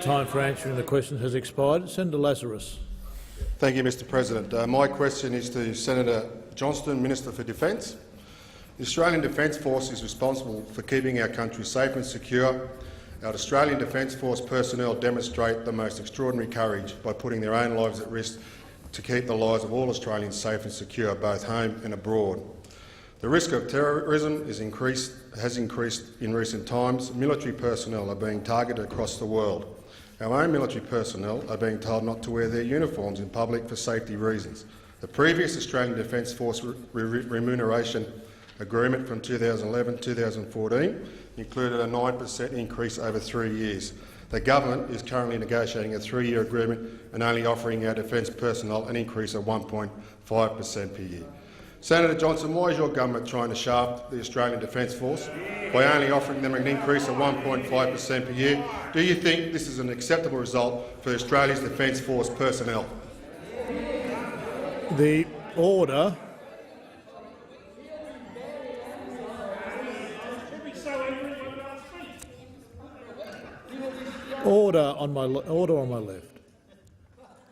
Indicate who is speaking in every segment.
Speaker 1: Time for answering the question has expired. Senator Lazarus.
Speaker 2: Thank you, Mr President. My question is to Senator Johnston, Minister for Defence. The Australian Defence Force is responsible for keeping our country safe and secure. Our Australian Defence Force personnel demonstrate the most extraordinary courage by putting their own lives at risk to keep the lives of all Australians safe and secure, both home and abroad. The risk of terrorism has increased in recent times. Military personnel are being targeted across the world. Our own military personnel are being told not to wear their uniforms in public for safety reasons. The previous Australian Defence Force remuneration agreement from 2011-2014 included a 9% increase over 3 years. The government is currently negotiating a 3-year agreement and only offering our defence personnel an increase of 1.5% per year. Senator Johnson, why is your government trying to shaft the Australian Defence Force by only offering them an increase of 1.5% per year? Do you think this is an acceptable result for Australia's Defence Force personnel?
Speaker 1: The order. Order on my left.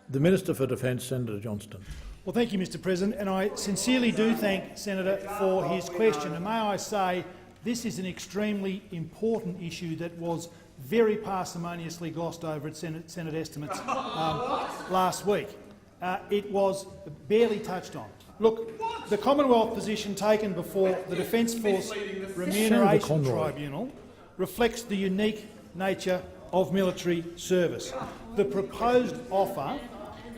Speaker 1: The Minister for Defence, Senator Johnston.
Speaker 3: Well, thank you, Mr President, and I sincerely do thank Senator for his question. And may I say, this is an extremely important issue that was very parsimoniously glossed over at Senate estimates last week. It was barely touched on. Look, the Commonwealth position taken before the Defence Force Remuneration Tribunal reflects the unique nature of military service. The proposed offer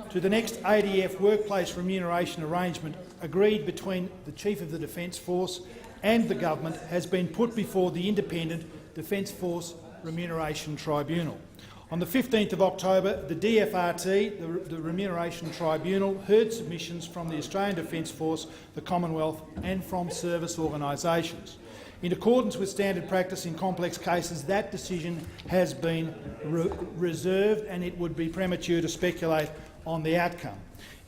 Speaker 3: to the next ADF workplace remuneration arrangement agreed between the Chief of the Defence Force and the government has been put before the independent Defence Force Remuneration Tribunal. On the 15th of October, the DFRT, the Remuneration Tribunal, heard submissions from the Australian Defence Force, the Commonwealth and from service organisations. In accordance with standard practice in complex cases, that decision has been reserved and it would be premature to speculate on the outcome.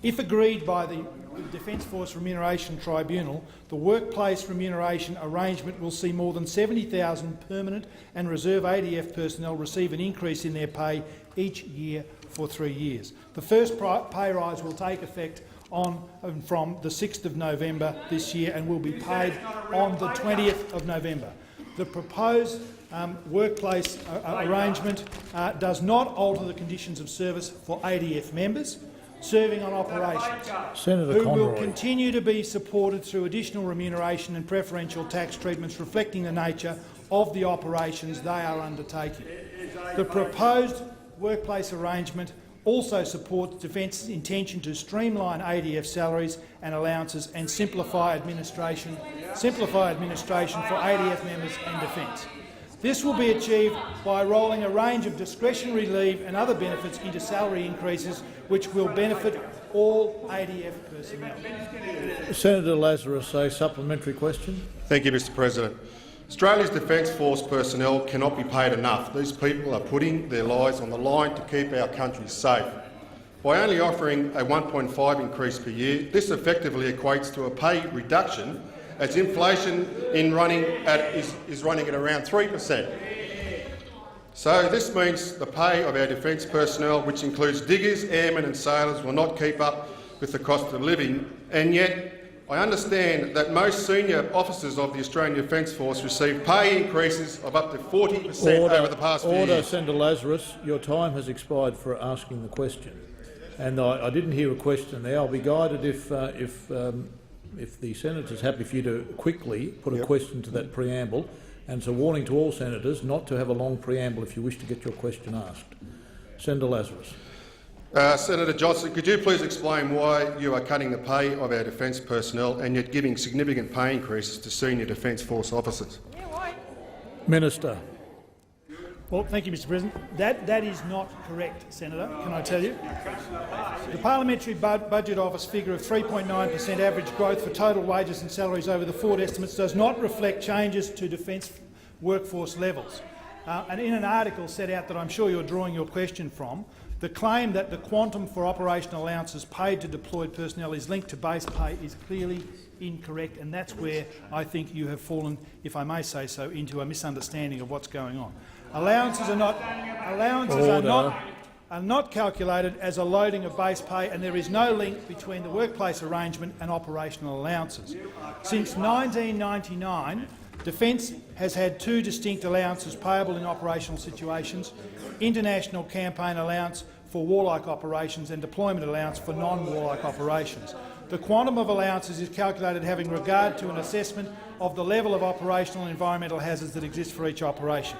Speaker 3: If agreed by the Defence Force Remuneration Tribunal, the workplace remuneration arrangement will see more than 70,000 permanent and reserve ADF personnel receive an increase in their pay each year for 3 years. The first pay rise will take effect from the 6th of November this year and will be paid on the 20th of November. The proposed workplace arrangement does not alter the conditions of service for ADF members serving on operations, who will continue to be supported through additional remuneration and preferential tax treatments reflecting the nature of the operations they are undertaking. The proposed workplace arrangement also supports Defence's intention to streamline ADF salaries and allowances and simplify administration for ADF members and Defence. This will be achieved by rolling a range of discretionary leave and other benefits into salary increases which will benefit all ADF personnel.
Speaker 1: Senator Lazarus, a supplementary question.
Speaker 2: Thank you, Mr President. Australia's Defence Force personnel cannot be paid enough. These people are putting their lives on the line to keep our country safe. By only offering a 1.5% increase per year, this effectively equates to a pay reduction as inflation is running at around 3%. So this means the pay of our defence personnel, which includes diggers, airmen and sailors, will not keep up with the cost of living, and yet I understand that most senior officers of the Australian Defence Force receive pay increases of up to 40% over the past few years.
Speaker 1: Senator Lazarus, your time has expired for asking the question, and I didn't hear a question there. I'll be guided if the senator is happy for you to quickly put a question to that preamble, and it's a warning to all senators not to have a long preamble if you wish to get your question asked. Senator Lazarus.
Speaker 2: Senator Johnson, could you please explain why you are cutting the pay of our defence personnel and yet giving significant pay increases to senior Defence Force officers?
Speaker 1: Minister.
Speaker 3: Well, thank you, Mr President. That is not correct, Senator, can I tell you? The Parliamentary Budget Office figure of 3.9% average growth for total wages and salaries over the forward estimates does not reflect changes to defence workforce levels. And in an article set out that I'm sure you're drawing your question from, the claim that the quantum for operational allowances paid to deployed personnel is linked to base pay is clearly incorrect, and that's where I think you have fallen, if I may say so, into a misunderstanding of what's going on. Allowances are not calculated as a loading of base pay, and there is no link between the workplace arrangement and operational allowances. Since 1999, Defence has had two distinct allowances payable in operational situations: international campaign allowance for warlike operations and deployment allowance for non-warlike operations. The quantum of allowances is calculated having regard to an assessment of the level of operational and environmental hazards that exist for each operation.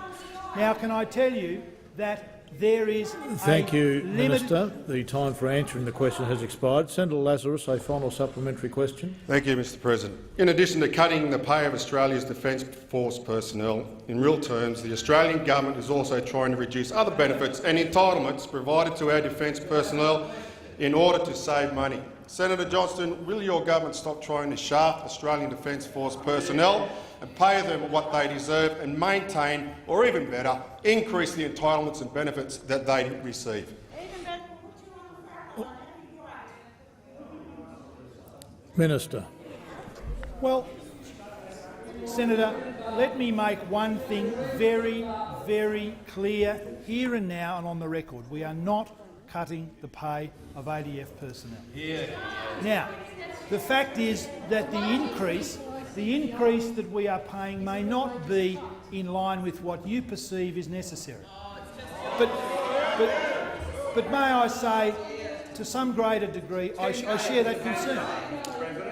Speaker 3: Now, can I tell you that there is
Speaker 1: Thank you, Minister. The time for answering the question has expired. Senator Lazarus, a final supplementary question.
Speaker 2: Thank you, Mr President. In addition to cutting the pay of Australia's Defence Force personnel, in real terms, the Australian government is also trying to reduce other benefits and entitlements provided to our defence personnel in order to save money. Senator Johnston, will your government stop trying to shaft Australian Defence Force personnel and pay them what they deserve and maintain, or even better, increase the entitlements and benefits that they receive?
Speaker 1: Minister.
Speaker 3: Well, Senator, let me make one thing very, very clear here and now and on the record. We are not cutting the pay of ADF personnel. Now, the fact is that the increase that we are paying may not be in line with what you perceive is necessary. But may I say, to some greater degree, I share that concern.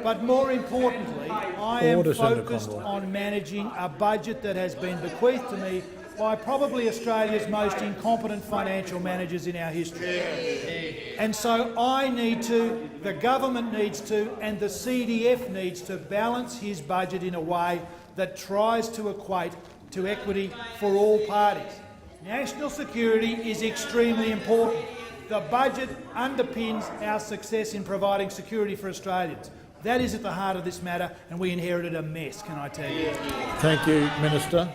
Speaker 3: But more importantly, I am focused on managing a budget that has been bequeathed to me by probably Australia's most incompetent financial managers in our history. And so I need to, the government needs to, and the CDF needs to balance his budget in a way that tries to equate to equity for all parties. National security is extremely important. The budget underpins our success in providing security for Australians. That is at the heart of this matter, and we inherited a mess, can I tell you.
Speaker 1: Thank you, Minister.